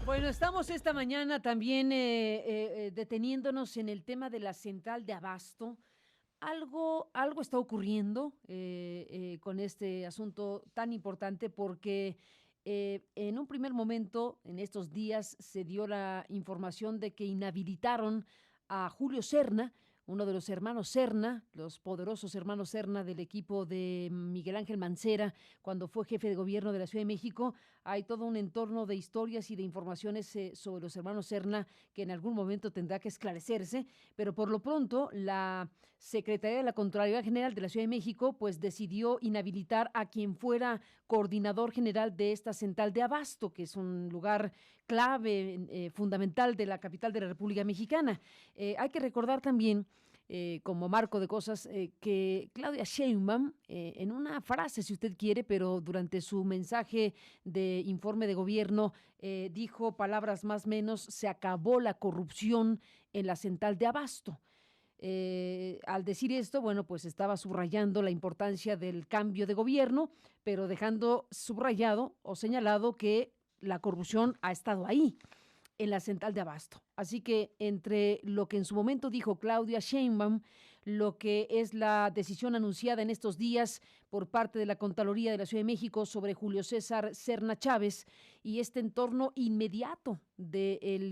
Bueno, estamos esta mañana también deteniéndonos en el tema de la central de abasto. Algo está ocurriendo con este asunto tan importante porque en un primer momento, en estos días, se dio la información de que inhabilitaron a Julio Serna, uno de los hermanos Serna, los poderosos hermanos Serna del equipo de Miguel Ángel Mancera, cuando fue jefe de gobierno de la Ciudad de México. Hay todo un entorno de historias y de informaciones sobre los hermanos Serna que en algún momento tendrá que esclarecerse, pero por lo pronto la Secretaría de la Contraloría General de la Ciudad de México pues decidió inhabilitar a quien fuera coordinador general de esta central de abasto, que es un lugar clave, fundamental de la capital de la República Mexicana. Hay que recordar también como marco de cosas, que Claudia Sheinbaum, en una frase, si usted quiere, pero durante su mensaje de informe de gobierno, dijo palabras más o menos: se acabó la corrupción en la central de abasto. Al decir esto, bueno, pues estaba subrayando la importancia del cambio de gobierno, pero dejando subrayado o señalado que la corrupción ha estado ahí, en la central de abasto. Así que entre lo que en su momento dijo Claudia Sheinbaum, lo que es la decisión anunciada en estos días por parte de la Contraloría de la Ciudad de México sobre Julio César Serna Chávez y este entorno inmediato del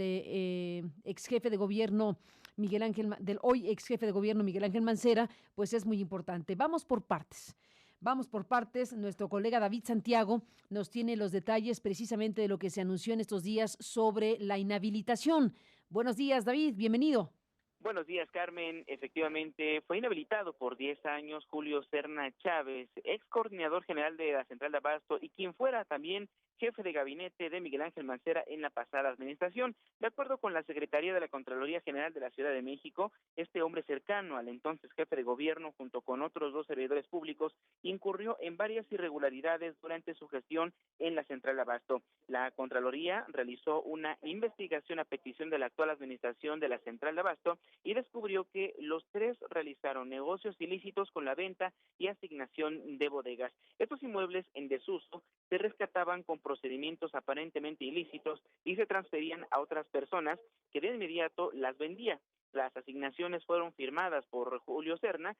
ex jefe de gobierno Miguel Ángel, del hoy ex jefe de gobierno Miguel Ángel Mancera, pues es muy importante. Vamos por partes. Vamos por partes. Nuestro colega David Santiago nos tiene los detalles precisamente de lo que se anunció en estos días sobre la inhabilitación. Buenos días, David, bienvenido. Buenos días, Carmen. Efectivamente, fue inhabilitado por 10 años Julio Serna Chávez, ex coordinador general de la Central de Abasto y quien fuera también jefe de gabinete de Miguel Ángel Mancera en la pasada administración. De acuerdo con la Secretaría de la Contraloría General de la Ciudad de México, este hombre cercano al entonces jefe de gobierno, junto con otros dos servidores públicos, incurrió en varias irregularidades durante su gestión en la Central de Abasto. La Contraloría realizó una investigación a petición de la actual administración de la Central de Abasto y descubrió que los tres realizaron negocios ilícitos con la venta y asignación de bodegas. Estos inmuebles en desuso se rescataban con procedimientos aparentemente ilícitos y se transferían a otras personas que de inmediato las vendían. Las asignaciones fueron firmadas por Julio Serna,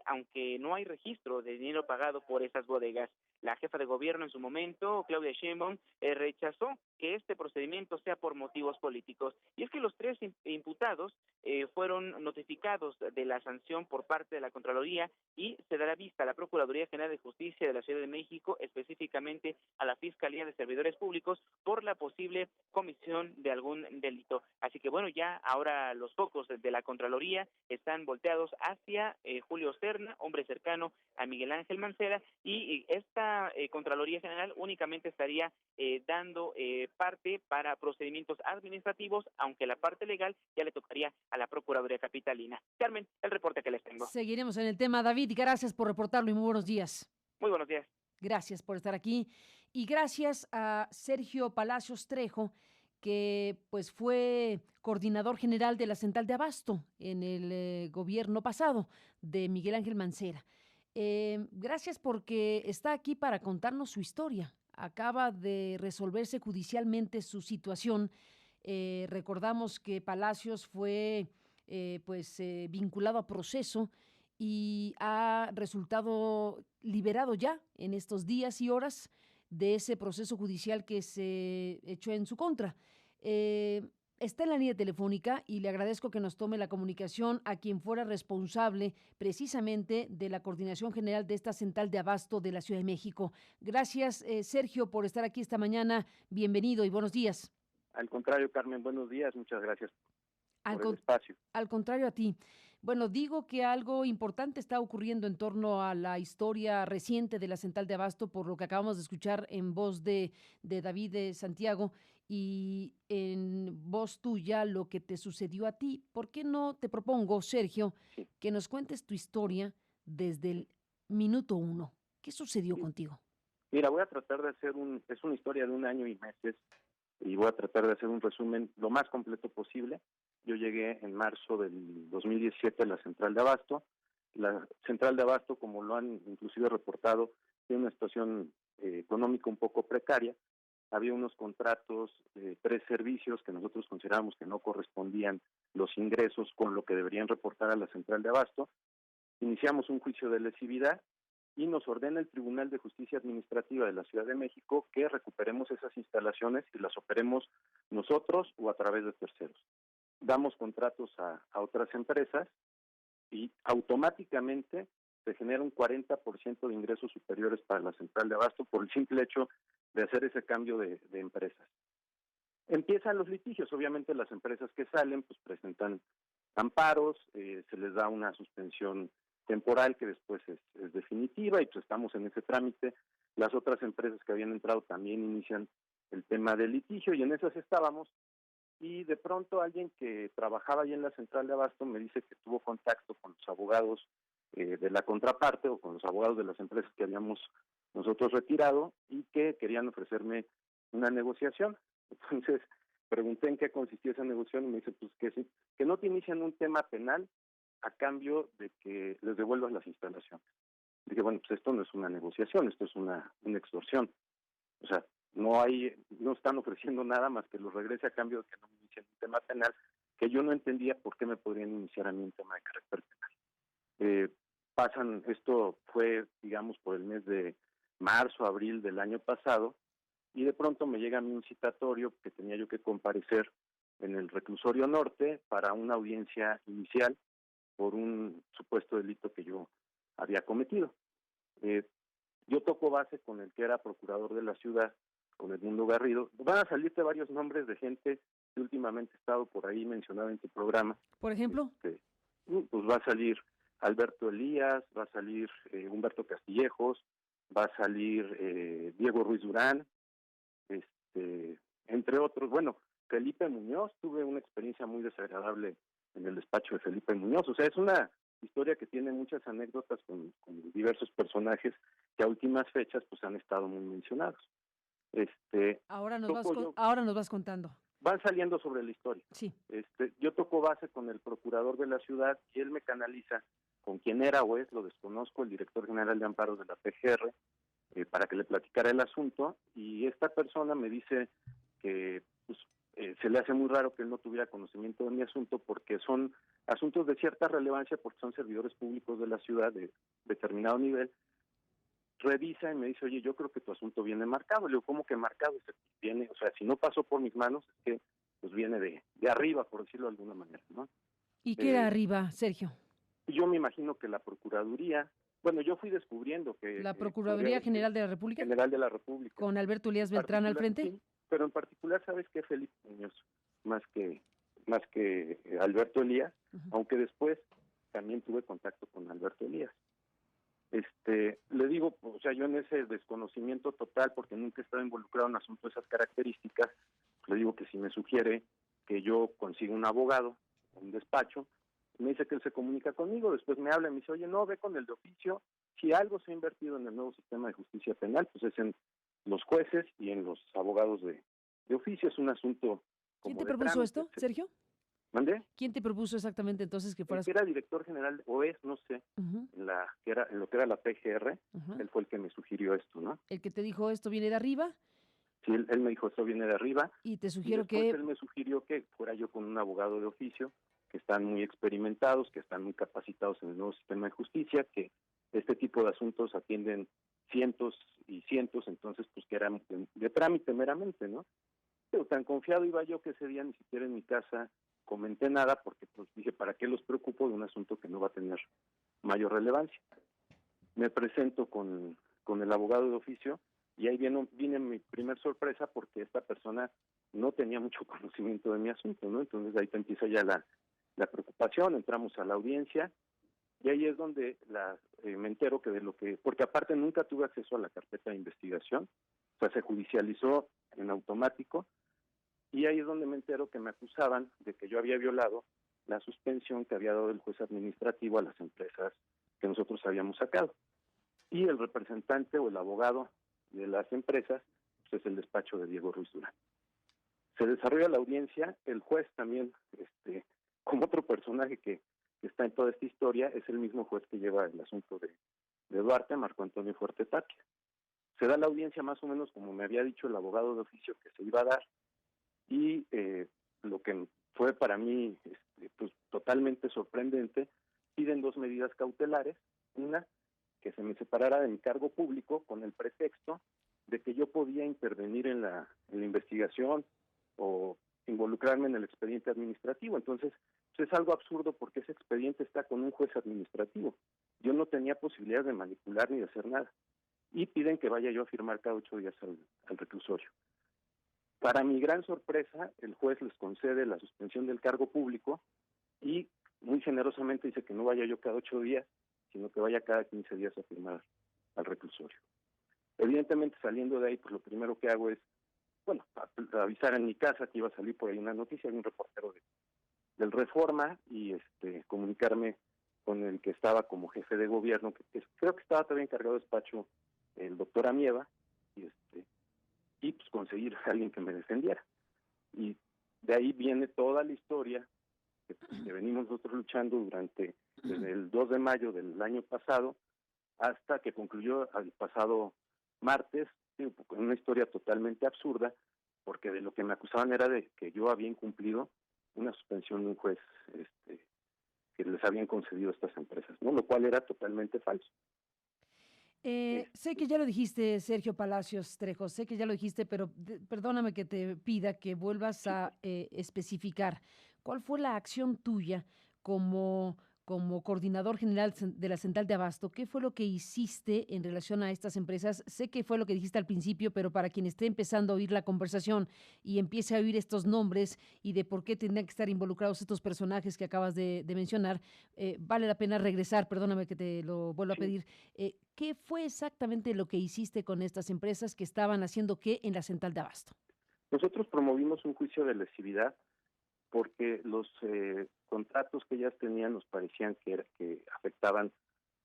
aunque no hay registro de dinero pagado por esas bodegas. La jefa de gobierno en su momento, Claudia Sheinbaum, rechazó que este procedimiento sea por motivos políticos. Y es que los tres imputados fueron notificados de la sanción por parte de la Contraloría y se dará vista a la Procuraduría General de Justicia de la Ciudad de México, específicamente a la Fiscalía de Servidores Públicos, por la posible comisión de algún delito. Así que bueno, ya ahora los focos de la Contraloría están volteados hacia Julio Serna, hombre cercano a Miguel Ángel Mancera, y esta Contraloría General únicamente estaría dando parte para procedimientos administrativos, aunque la parte legal ya le tocaría a la Procuraduría Capitalina. Carmen, el reporte que les tengo. Seguiremos en el tema, David. Gracias por reportarlo y muy buenos días. Muy buenos días. Gracias por estar aquí y gracias a Sergio Palacios Trejo, que pues fue coordinador general de la Central de Abasto en el gobierno pasado de Miguel Ángel Mancera. Gracias porque está aquí para contarnos su historia. Acaba de resolverse judicialmente su situación. Recordamos que Palacios fue vinculado a proceso y ha resultado liberado ya en estos días y horas de ese proceso judicial que se echó en su contra. Está en la línea telefónica y le agradezco que nos tome la comunicación a quien fuera responsable precisamente de la coordinación general de esta central de abasto de la Ciudad de México. Gracias, Sergio, por estar aquí esta mañana. Bienvenido y buenos días. Al contrario, Carmen, buenos días. Muchas gracias Al, por el con- espacio. Al contrario a ti. Bueno, digo que algo importante está ocurriendo en torno a la historia reciente de la central de abasto, por lo que acabamos de escuchar en voz de David de Santiago y en voz tuya lo que te sucedió a ti. ¿Por qué no te propongo, Sergio, Sí, que nos cuentes tu historia desde el minuto uno? ¿Qué sucedió sí. contigo? Mira, voy a tratar de hacer es una historia de un año y meses, y voy a tratar de hacer un resumen lo más completo posible. Yo llegué en marzo del 2017 a la Central de Abasto. La Central de Abasto, como lo han inclusive reportado, tiene una situación económica un poco precaria, había unos contratos de 3 servicios que nosotros considerábamos que no correspondían los ingresos con lo que deberían reportar a la central de abasto. Iniciamos un juicio de lesividad y nos ordena el Tribunal de Justicia Administrativa de la Ciudad de México que recuperemos esas instalaciones y las operemos nosotros o a través de terceros. Damos contratos a otras empresas y automáticamente se genera un 40% de ingresos superiores para la central de abasto por el simple hecho de hacer ese cambio de empresas. Empiezan los litigios, obviamente las empresas que salen pues presentan amparos, se les da una suspensión temporal que después es definitiva y pues estamos en ese trámite. Las otras empresas que habían entrado también inician el tema del litigio y en esas estábamos y de pronto alguien que trabajaba ahí en la central de abasto me dice que tuvo contacto con los abogados de la contraparte o con los abogados de las empresas que habíamos nosotros retirado y que querían ofrecerme una negociación. Entonces pregunté en qué consistía esa negociación y me dice pues que no te inician un tema penal a cambio de que les devuelvas las instalaciones. Dije, bueno, pues esto no es una negociación, esto es una extorsión. O sea, no están ofreciendo nada más que los regrese a cambio de que no me inicien un tema penal, que yo no entendía por qué me podrían iniciar a mí un tema de carácter penal. Esto fue, digamos, por el mes de marzo, abril del año pasado, y de pronto me llega a mí un citatorio que tenía yo que comparecer en el reclusorio norte para una audiencia inicial por un supuesto delito que yo había cometido. Yo toco base con el que era procurador de la ciudad, con Edmundo Garrido. Van a salirte varios nombres de gente que últimamente ha estado por ahí mencionada en tu programa. Por ejemplo, pues va a salir Alberto Elías, va a salir Humberto Castillejos, va a salir Diego Ruiz Durán, entre otros. Bueno, Felipe Muñoz, tuve una experiencia muy desagradable en el despacho de Felipe Muñoz. O sea, es una historia que tiene muchas anécdotas con diversos personajes que a últimas fechas pues han estado muy mencionados. Ahora nos vas contando. Van saliendo sobre la historia. Sí. Yo toco base con el procurador de la ciudad y él me canaliza con quien era o es, lo desconozco, el director general de amparos de la PGR, para que le platicara el asunto, y esta persona me dice que pues, se le hace muy raro que él no tuviera conocimiento de mi asunto porque son asuntos de cierta relevancia, porque son servidores públicos de la ciudad de determinado nivel. Revisa y me dice, oye, yo creo que tu asunto viene marcado. Le digo, ¿cómo que marcado? Viene, o sea, si no pasó por mis manos, es que pues viene de arriba, por decirlo de alguna manera, ¿no? ¿Y qué era arriba, Sergio? Yo me imagino que la Procuraduría, bueno, yo fui descubriendo que... ¿La Procuraduría General de la República? General de la República. ¿Con Alberto Elías Beltrán al frente? Sí, pero en particular, ¿sabes qué? Felipe Muñoz, más que Alberto Elías, aunque después también tuve contacto con Alberto Elías. Le digo, o sea, yo en ese desconocimiento total, porque nunca he estado involucrado en asuntos de esas características, le digo que si me sugiere que yo consiga un abogado, un despacho, me dice que él se comunica conmigo, después me habla y me dice, oye, no, ve con el de oficio, si algo se ha invertido en el nuevo sistema de justicia penal, pues es en los jueces y en los abogados de oficio, es un asunto como... ¿Quién te propuso esto, Sergio? ¿Mandé? ¿Quién te propuso exactamente entonces que fueras? El que era director general, o es, no sé, en lo que era la PGR, él fue el que me sugirió esto, ¿no? ¿El que te dijo esto viene de arriba? Sí, él me dijo esto viene de arriba. Y te sugiero él me sugirió que fuera yo con un abogado de oficio, que están muy experimentados, que están muy capacitados en el nuevo sistema de justicia, que este tipo de asuntos atienden cientos y cientos, entonces pues que era de trámite meramente, ¿no? Pero tan confiado iba yo que ese día ni siquiera en mi casa comenté nada porque pues dije, ¿para qué los preocupo de un asunto que no va a tener mayor relevancia? Me presento con el abogado de oficio y ahí viene mi primer sorpresa porque esta persona no tenía mucho conocimiento de mi asunto, ¿no? Entonces ahí te empieza ya la preocupación, entramos a la audiencia y ahí es donde me entero porque aparte nunca tuve acceso a la carpeta de investigación, o sea, se judicializó en automático. Y ahí es donde me entero que me acusaban de que yo había violado la suspensión que había dado el juez administrativo a las empresas que nosotros habíamos sacado. Y el representante o el abogado de las empresas pues es el despacho de Diego Ruiz Durán. Se desarrolla la audiencia, el juez también, como otro personaje que está en toda esta historia, es el mismo juez que lleva el asunto de Duarte, Marco Antonio Fuerte Tapia. Se da la audiencia más o menos como me había dicho el abogado de oficio que se iba a dar, y lo que fue para mí pues totalmente sorprendente, piden 2 medidas cautelares. Una, que se me separara de mi cargo público con el pretexto de que yo podía intervenir en la investigación o involucrarme en el expediente administrativo. Entonces, pues es algo absurdo porque ese expediente está con un juez administrativo. Yo no tenía posibilidad de manipular ni de hacer nada. Y piden que vaya yo a firmar cada 8 días al reclusorio. Para mi gran sorpresa, el juez les concede la suspensión del cargo público y muy generosamente dice que no vaya yo cada 8 días, sino que vaya cada 15 días a firmar al reclusorio. Evidentemente, saliendo de ahí, pues lo primero que hago es, bueno, avisar en mi casa que iba a salir por ahí una noticia de un reportero del Reforma y comunicarme con el que estaba como jefe de gobierno, que creo que estaba todavía encargado de despacho, el doctor Amieva, y pues conseguir a alguien que me defendiera. Y de ahí viene toda la historia que venimos nosotros luchando desde el 2 de mayo del año pasado hasta que concluyó el pasado martes, una historia totalmente absurda, porque de lo que me acusaban era de que yo había incumplido una suspensión de un juez que les habían concedido a estas empresas, ¿no? Lo cual era totalmente falso. Sé que ya lo dijiste, Sergio Palacios Trejo, sé que ya lo dijiste, pero perdóname que te pida que vuelvas a especificar cuál fue la acción tuya como coordinador general de la Central de Abasto. ¿Qué fue lo que hiciste en relación a estas empresas? Sé que fue lo que dijiste al principio, pero para quien esté empezando a oír la conversación y empiece a oír estos nombres y de por qué tendrían que estar involucrados estos personajes que acabas de mencionar, vale la pena regresar, perdóname que te lo vuelvo a pedir. ¿Qué fue exactamente lo que hiciste con estas empresas que estaban haciendo qué en la Central de Abasto? Nosotros promovimos un juicio de lesividad porque los contratos que ellas tenían nos parecían que afectaban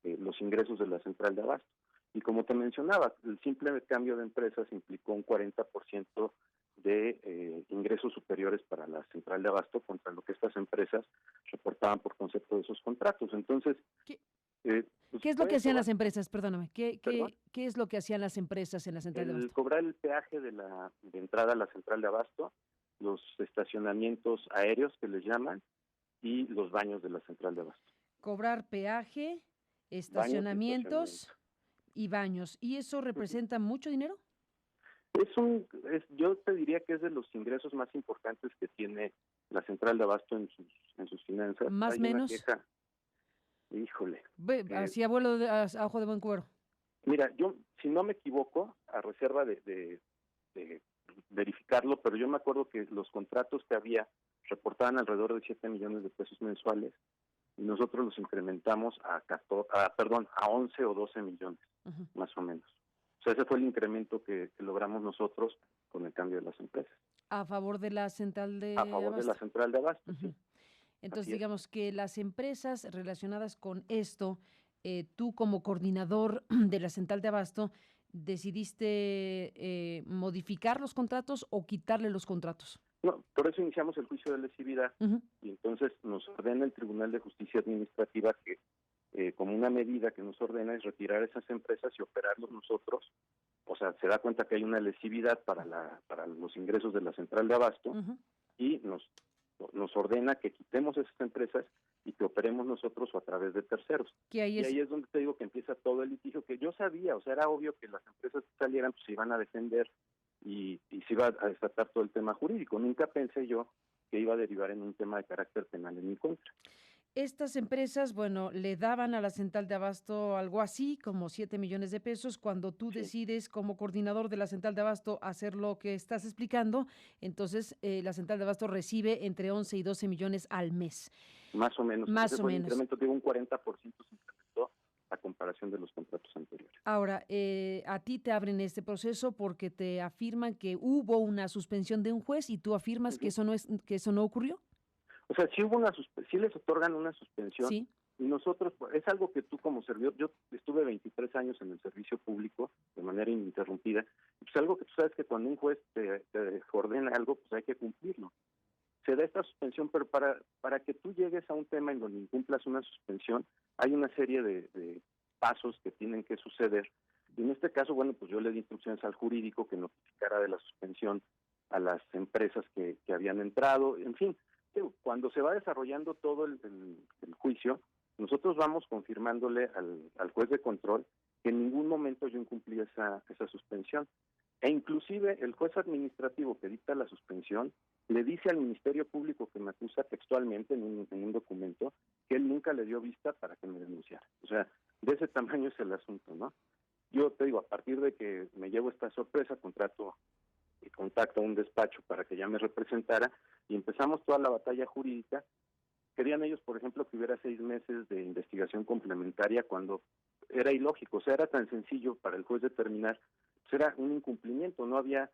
los ingresos de la Central de Abasto. Y como te mencionaba, el simple cambio de empresas implicó un 40% de ingresos superiores para la Central de Abasto contra lo que estas empresas reportaban por concepto de esos contratos. Entonces, pues ¿qué es lo que hacían las empresas? Perdóname. ¿Qué es lo que hacían las empresas en la Central de Abasto? Cobrar el peaje de entrada a la Central de Abasto, los estacionamientos aéreos que les llaman y los baños de la Central de Abasto. Cobrar peaje, estacionamientos y baños. ¿Y eso representa mucho dinero? Yo te diría que es de los ingresos más importantes que tiene la Central de Abasto en sus finanzas. ¿Más o menos? Híjole. Así abuelo a ojo de buen cuero. Mira, yo, si no me equivoco, a reserva de verificarlo, pero yo me acuerdo que los contratos que había reportaban alrededor de 7 millones de pesos mensuales y nosotros los incrementamos a 11 o 12 millones, más o menos. O sea, ese fue el incremento que logramos nosotros con el cambio de las empresas. ¿A favor de la Central de Abasto? A favor de la Central de Abasto, sí. Entonces, digamos que las empresas relacionadas con esto, tú como coordinador de la Central de Abasto, ¿decidiste modificar los contratos o quitarle los contratos? No, por eso iniciamos el juicio de lesividad y entonces nos ordena el Tribunal de Justicia Administrativa que como una medida que nos ordena es retirar esas empresas y operarlos nosotros. O sea, se da cuenta que hay una lesividad para los ingresos de la Central de Abasto y nos ordena que quitemos esas empresas y que operemos nosotros o a través de terceros. Ahí es donde te digo que empieza todo el litigio que yo sabía, o sea, era obvio que las empresas que salieran pues se iban a defender y se iba a desatar todo el tema jurídico. Nunca pensé yo que iba a derivar en un tema de carácter penal en mi contra. Estas empresas, bueno, le daban a la Central de Abasto algo así, como 7 millones de pesos. Cuando tú decides como coordinador de la Central de Abasto hacer lo que estás explicando, entonces la Central de Abasto recibe entre 11 y 12 millones al mes. Más o menos. Más o menos. El incremento de un 40% se incrementó a comparación de los contratos anteriores. Ahora, a ti te abren este proceso porque te afirman que hubo una suspensión de un juez y tú afirmas que eso no ocurrió. O sea, sí les otorgan una suspensión. Sí. Y nosotros, es algo que tú como servidor, yo estuve 23 años en el servicio público de manera ininterrumpida, pues algo que tú sabes que cuando un juez te ordena algo, pues hay que cumplirlo. Se da esta suspensión, pero para que tú llegues a un tema en donde incumplas una suspensión, hay una serie de pasos que tienen que suceder Y en este caso, bueno, pues yo le di instrucciones al jurídico que notificara de la suspensión a las empresas que habían entrado, en fin, cuando se va desarrollando todo el juicio, nosotros vamos confirmándole al juez de control que en ningún momento yo incumplí esa suspensión. E inclusive el juez administrativo que dicta la suspensión le dice al Ministerio Público que me acusa textualmente en un documento que él nunca le dio vista para que me denunciara. O sea, de ese tamaño es el asunto, ¿no? Yo te digo, a partir de que me llevo esta sorpresa, contacto a un despacho para que ya me representara y empezamos toda la batalla jurídica. Querían ellos, por ejemplo, que hubiera 6 meses de investigación complementaria cuando era ilógico, o sea, era tan sencillo para el juez determinar, pues era un incumplimiento, no había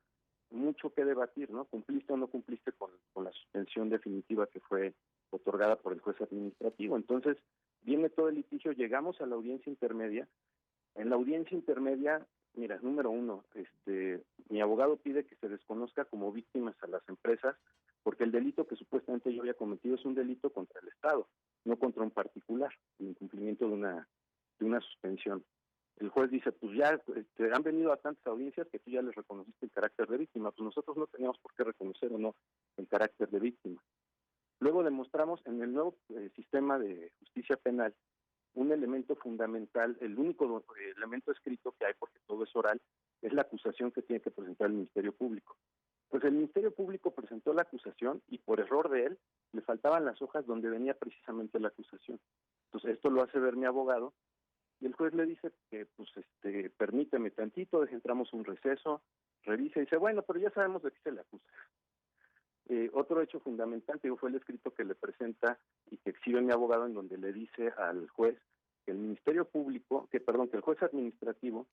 mucho que debatir, ¿no? ¿Cumpliste o no cumpliste con la suspensión definitiva que fue otorgada por el juez administrativo? Entonces, viene todo el litigio, llegamos a la audiencia intermedia. En la audiencia intermedia, mira, número uno, mi abogado pide que se desconozca como víctimas a las empresas, porque el delito que supuestamente yo había cometido es un delito contra el Estado, no contra un particular, el incumplimiento de una suspensión. El juez dice, pues ya han venido a tantas audiencias que tú ya les reconociste el carácter de víctima, pues nosotros no teníamos por qué reconocer o no el carácter de víctima. Luego demostramos en el nuevo sistema de justicia penal un elemento fundamental, el único elemento escrito que hay, porque todo es oral, es la acusación que tiene que presentar el Ministerio Público. Pues el Ministerio Público presentó la acusación y por error de él le faltaban las hojas donde venía precisamente la acusación. Entonces esto lo hace ver mi abogado y el juez le dice que pues permíteme tantito, entramos un receso, revisa y dice, bueno, pero ya sabemos de qué se le acusa. Otro hecho fundamental, fue el escrito que le presenta y que exhibe mi abogado, en donde le dice al juez que el Ministerio Público, que el juez administrativo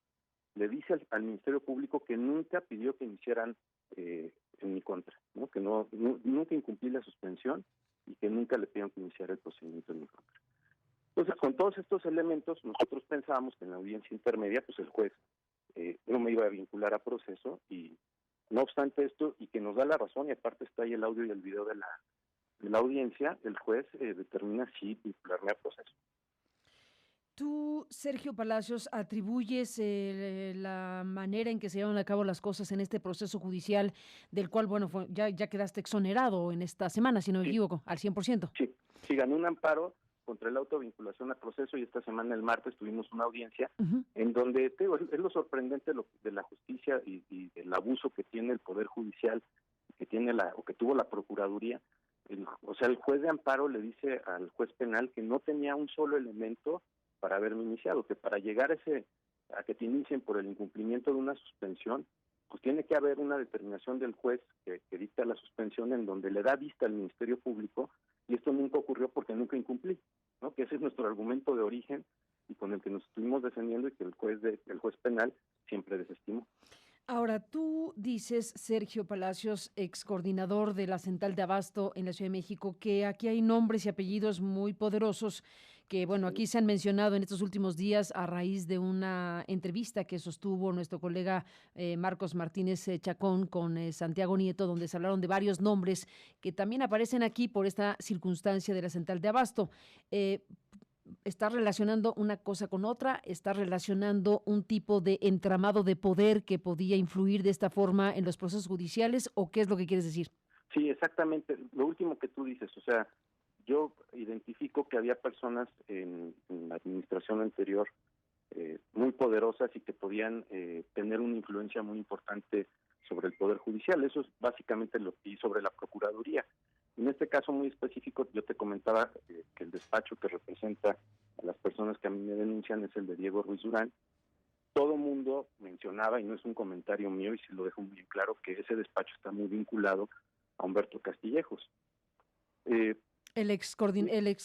le dice al Ministerio Público que nunca pidió que iniciaran en mi contra, ¿no? Que nunca incumplí la suspensión y que nunca le pidieron que iniciara el procedimiento en mi contra. Entonces, con todos estos elementos, nosotros pensábamos que en la audiencia intermedia, pues el juez no me iba a vincular a proceso y no obstante esto, y que nos da la razón, y aparte está ahí el audio y el video de la audiencia, el juez determina si vincularme a proceso. Tú, Sergio Palacios, atribuyes la manera en que se llevan a cabo las cosas en este proceso judicial, del cual, bueno, ya quedaste exonerado en esta semana, si no me equivoco, al 100%. Sí, gané un amparo contra la autovinculación a proceso y esta semana, el martes, tuvimos una audiencia en donde, es lo sorprendente de la justicia y el abuso que tiene el Poder Judicial, que tuvo la Procuraduría. El juez de amparo le dice al juez penal que no tenía un solo elemento para haberme iniciado, que para llegar a que te inicien por el incumplimiento de una suspensión, pues tiene que haber una determinación del juez que dicta la suspensión en donde le da vista al Ministerio Público, y esto nunca ocurrió porque nunca incumplí, ¿no? Que ese es nuestro argumento de origen y con el que nos estuvimos defendiendo y que el juez penal siempre desestimó. Ahora, tú dices, Sergio Palacios, ex coordinador de la Central de Abasto en la Ciudad de México, que aquí hay nombres y apellidos muy poderosos que, bueno, aquí se han mencionado en estos últimos días a raíz de una entrevista que sostuvo nuestro colega Marcos Martínez Chacón con Santiago Nieto, donde se hablaron de varios nombres que también aparecen aquí por esta circunstancia de la Central de Abasto. ¿Está relacionando una cosa con otra? ¿Está relacionando un tipo de entramado de poder que podía influir de esta forma en los procesos judiciales? ¿O qué es lo que quieres decir? Sí, exactamente. Lo último que tú dices, o sea, yo identifico que había personas en la administración anterior muy poderosas y que podían tener una influencia muy importante sobre el Poder Judicial. Eso es básicamente lo que sobre la Procuraduría. En este caso muy específico, yo te comentaba que el despacho que representa a las personas que a mí me denuncian es el de Diego Ruiz Durán. Todo mundo mencionaba, y no es un comentario mío, y sí lo dejo muy bien claro, que ese despacho está muy vinculado a Humberto Castillejos. El ex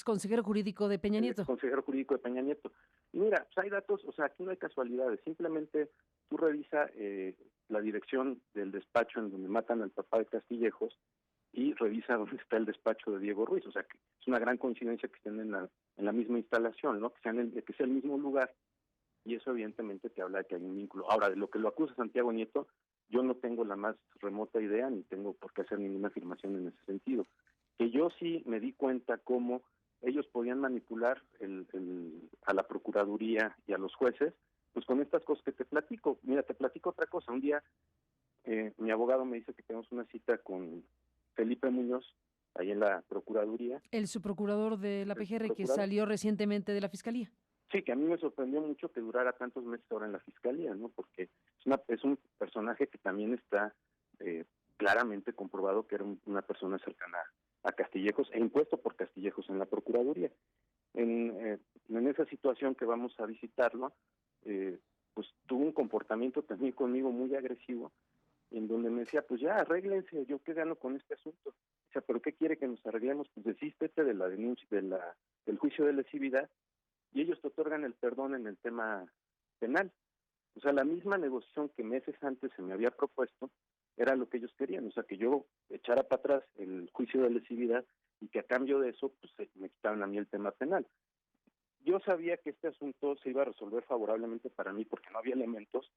consejero jurídico de Peña Nieto. El consejero jurídico de Peña Nieto. Y mira, pues hay datos, o sea, aquí no hay casualidades, simplemente tú revisa la dirección del despacho en donde matan al papá de Castillejos y revisa dónde está el despacho de Diego Ruiz, o sea, que es una gran coincidencia que estén en la misma instalación, ¿no? Que sea el mismo lugar, y eso evidentemente te habla de que hay un vínculo. Ahora, de lo que lo acusa Santiago Nieto, yo no tengo la más remota idea, ni tengo por qué hacer ninguna afirmación en ese sentido. Que yo sí me di cuenta cómo ellos podían manipular a la Procuraduría y a los jueces pues con estas cosas que te platico. Mira, te platico otra cosa. Un día mi abogado me dice que tenemos una cita con Felipe Muñoz, ahí en la Procuraduría. El subprocurador de la El PGR que procurador. salió recientemente de la Fiscalía. Sí, que a mí me sorprendió mucho que durara tantos meses ahora en la Fiscalía, ¿no? Porque es un personaje que también está claramente comprobado que era una persona cercana a Castillejos e impuesto por Castillejos en la Procuraduría. En esa situación que vamos a visitarlo, pues tuvo un comportamiento también conmigo muy agresivo, en donde me decía, pues ya arréglense, yo qué gano con este asunto. O sea, ¿pero qué quiere que nos arreglemos? Pues desístete de la denuncia, del juicio de lesividad, y ellos te otorgan el perdón en el tema penal. O sea, la misma negociación que meses antes se me había propuesto era lo que ellos querían, o sea, que yo echara para atrás el juicio de lesividad y que a cambio de eso pues me quitaran a mí el tema penal. Yo sabía que este asunto se iba a resolver favorablemente para mí porque no había elementos,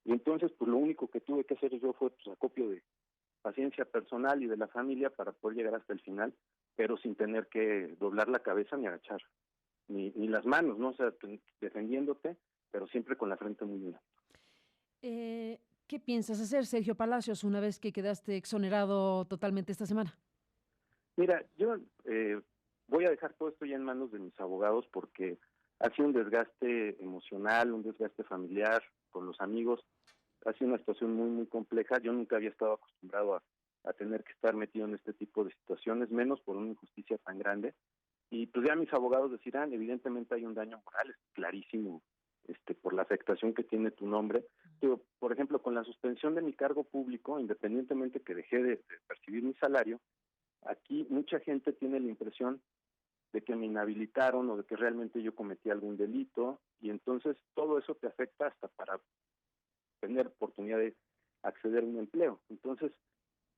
y entonces pues lo único que tuve que hacer yo fue pues acopio de paciencia personal y de la familia para poder llegar hasta el final, pero sin tener que doblar la cabeza ni agachar ni las manos, ¿no? O sea, defendiéndote, pero siempre con la frente muy bien. ¿Qué piensas hacer, Sergio Palacios, una vez que quedaste exonerado totalmente esta semana? Mira, yo voy a dejar todo esto ya en manos de mis abogados porque ha sido un desgaste emocional, un desgaste familiar con los amigos. Ha sido una situación muy, muy compleja. Yo nunca había estado acostumbrado a tener que estar metido en este tipo de situaciones, menos por una injusticia tan grande. Y pues ya mis abogados decirán, evidentemente hay un daño moral, es clarísimo, por la afectación que tiene tu nombre. Pero, por ejemplo, con la suspensión de mi cargo público, independientemente que dejé de percibir mi salario, aquí mucha gente tiene la impresión de que me inhabilitaron o de que realmente yo cometí algún delito, y entonces todo eso te afecta hasta para tener oportunidad de acceder a un empleo. Entonces,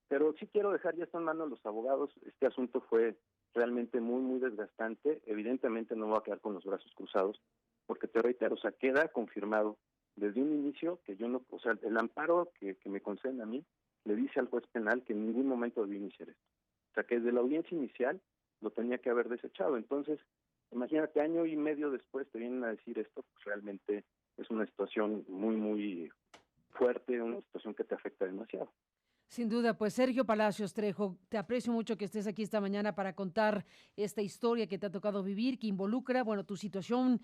pero sí quiero dejar ya esto en manos de los abogados. Este asunto fue realmente muy, muy desgastante. Evidentemente no voy a quedar con los brazos cruzados, porque te reitero, o sea, queda confirmado desde un inicio que yo no, o sea, el amparo que me conceden a mí le dice al juez penal que en ningún momento debí iniciar esto. O sea, que desde la audiencia inicial lo tenía que haber desechado. Entonces, imagínate, año y medio después te vienen a decir esto, pues realmente es una situación muy, muy fuerte, una situación que te afecta demasiado. Sin duda, pues Sergio Palacios Trejo, te aprecio mucho que estés aquí esta mañana para contar esta historia que te ha tocado vivir, que involucra, bueno, tu situación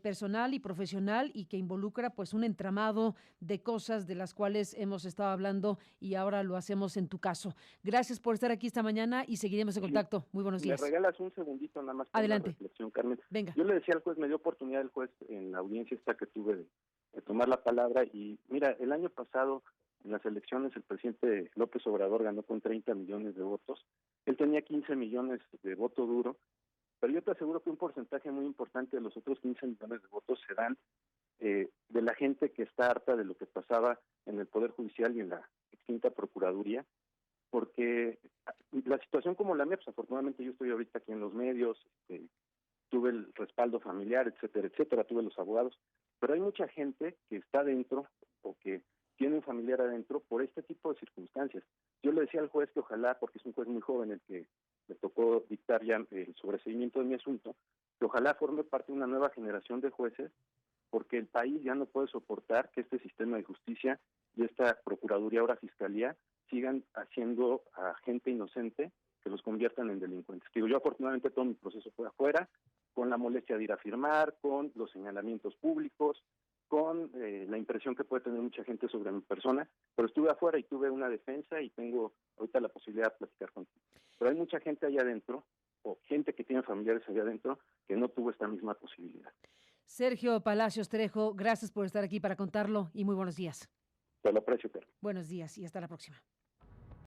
personal y profesional y que involucra pues un entramado de cosas de las cuales hemos estado hablando y ahora lo hacemos en tu caso. Gracias por estar aquí esta mañana y seguiremos en Sí, contacto. Muy buenos me días. regalas un segundito nada más para una Adelante. reflexión, Carmen. Venga. Yo le decía al juez, me dio oportunidad el juez en la audiencia esta que tuve de tomar la palabra, y mira, el año pasado en las elecciones el presidente López Obrador ganó con 30 millones de votos. Él tenía 15 millones de voto duro, pero yo te aseguro que un porcentaje muy importante de los otros 15 millones de votos se dan de la gente que está harta de lo que pasaba en el Poder Judicial y en la extinta Procuraduría, porque la situación como la mía, pues afortunadamente yo estoy ahorita aquí en los medios, tuve el respaldo familiar, etcétera, etcétera, tuve los abogados, pero hay mucha gente que está dentro o que tiene un familiar adentro por este tipo de circunstancias. Yo le decía al juez que ojalá, porque es un juez muy joven el que le tocó dictar ya el sobreseimiento de mi asunto, que ojalá forme parte de una nueva generación de jueces, porque el país ya no puede soportar que este sistema de justicia y esta Procuraduría, ahora Fiscalía, sigan haciendo a gente inocente que los conviertan en delincuentes. Digo, yo afortunadamente todo mi proceso fue afuera, con la molestia de ir a firmar, con los señalamientos públicos, con la impresión que puede tener mucha gente sobre mi persona, pero estuve afuera y tuve una defensa y tengo ahorita la posibilidad de platicar contigo. Pero hay mucha gente allá adentro, o gente que tiene familiares allá adentro, que no tuvo esta misma posibilidad. Sergio Palacios Trejo, gracias por estar aquí para contarlo y muy buenos días. Te lo aprecio, Carmen. Buenos días y hasta la próxima.